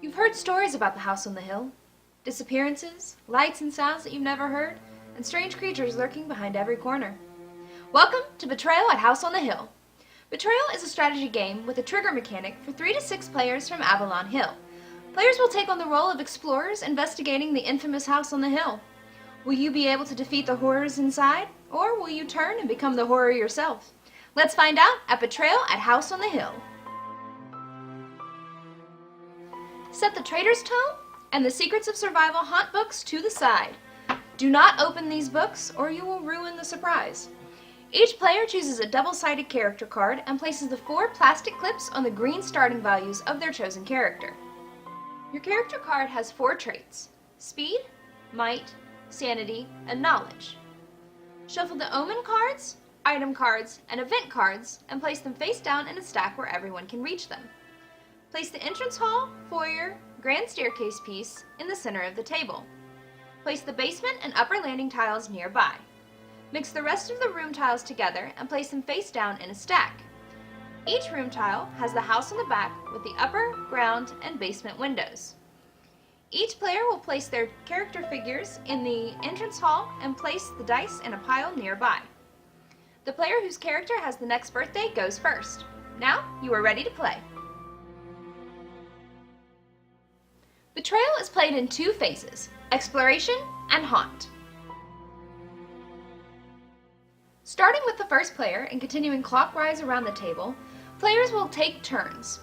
You've heard stories about the house on the hill. Disappearances, lights and sounds that you've never heard, and strange creatures lurking behind every corner. Welcome to Betrayal at House on the Hill. Betrayal is a strategy game with a trigger mechanic for 3 to 6 players from Avalon Hill. Players will take on the role of explorers investigating the infamous house on the hill. Will you be able to defeat the horrors inside, or will you turn and become the horror yourself? Let's find out at Betrayal at House on the Hill. Set the Traitor's Tome and the Secrets of Survival haunt books to the side. Do not open these books or you will ruin the surprise. Each player chooses a double-sided character card and places the 4 plastic clips on the green starting values of their chosen character. Your character card has 4 traits: speed, might, sanity, and knowledge. Shuffle the omen cards, item cards, and event cards and place them face down in a stack where everyone can reach them. Place the entrance hall, foyer, grand staircase piece in the center of the table. Place the basement and upper landing tiles nearby. Mix the rest of the room tiles together and place them face down in a stack. Each room tile has the house on the back with the upper, ground, and basement windows. Each player will place their character figures in the entrance hall and place the dice in a pile nearby. The player whose character has the next birthday goes first. Now you are ready to play. Betrayal is played in 2 phases: exploration and haunt. Starting with the first player and continuing clockwise around the table, players will take turns.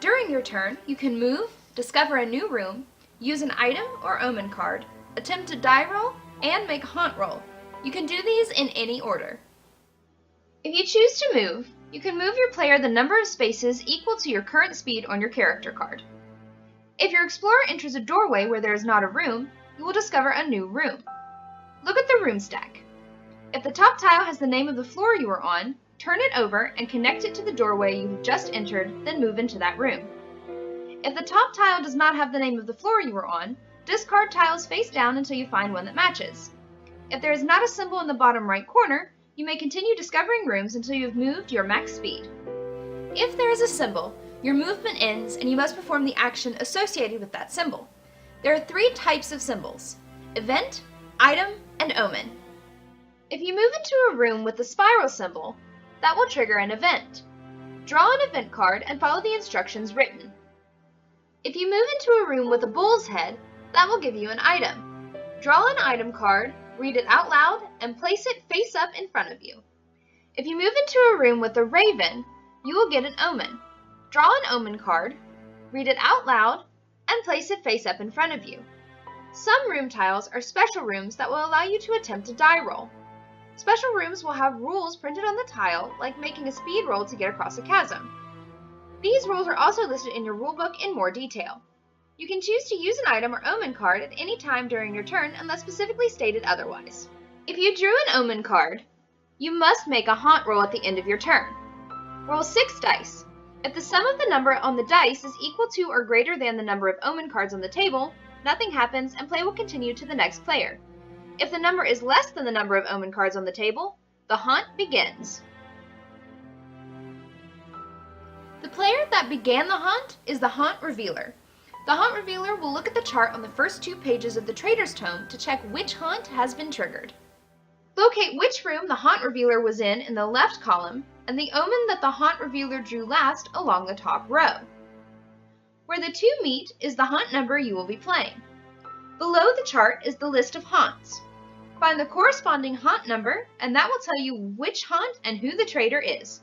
During your turn, you can move, discover a new room, use an item or omen card, attempt a die roll, and make a haunt roll. You can do these in any order. If you choose to move, you can move your player the number of spaces equal to your current speed on your character card. If your explorer enters a doorway where there is not a room, you will discover a new room. Look at the room stack. If the top tile has the name of the floor you are on, turn it over and connect it to the doorway you have just entered, then move into that room. If the top tile does not have the name of the floor you are on, discard tiles face down until you find one that matches. If there is not a symbol in the bottom right corner, you may continue discovering rooms until you have moved your max speed. If there is a symbol, your movement ends and you must perform the action associated with that symbol. There are 3 types of symbols: event, item, and omen. If you move into a room with the spiral symbol, that will trigger an event. Draw an event card and follow the instructions written. If you move into a room with a bull's head, that will give you an item. Draw an item card, read it out loud, and place it face up in front of you. If you move into a room with a raven, you will get an omen. Draw an omen card, read it out loud, and place it face up in front of you. Some room tiles are special rooms that will allow you to attempt a die roll. Special rooms will have rules printed on the tile, like making a speed roll to get across a chasm. These rules are also listed in your rulebook in more detail. You can choose to use an item or omen card at any time during your turn unless specifically stated otherwise. If you drew an omen card, you must make a haunt roll at the end of your turn. Roll 6 dice. If the sum of the number on the dice is equal to or greater than the number of omen cards on the table, nothing happens and play will continue to the next player. If the number is less than the number of omen cards on the table, the haunt begins. The player that began the haunt is the Haunt Revealer. The Haunt Revealer will look at the chart on the first 2 pages of the Traitor's Tome to check which haunt has been triggered. Locate which room the Haunt Revealer was in the left column, and the omen that the Haunt Revealer drew last along the top row. Where the 2 meet is the haunt number you will be playing. Below the chart is the list of haunts. Find the corresponding haunt number, and that will tell you which haunt and who the traitor is.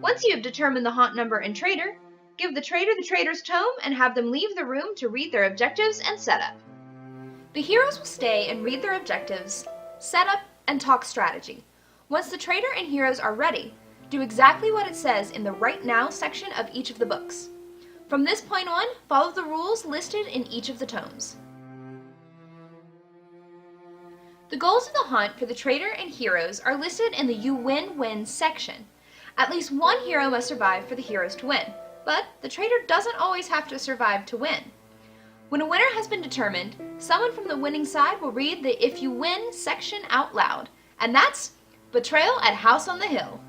Once you have determined the haunt number and traitor, give the traitor the Traitor's Tome and have them leave the room to read their objectives and setup. The heroes will stay and read their objectives, setup, and talk strategy. Once the traitor and heroes are ready, do exactly what it says in the Right Now section of each of the books. From this point on, follow the rules listed in each of the tomes. The goals of the hunt for the traitor and heroes are listed in the You Win section. At least one hero must survive for the heroes to win, but the traitor doesn't always have to survive to win. When a winner has been determined, someone from the winning side will read the If You Win section out loud, and that's Betrayal at House on the Hill.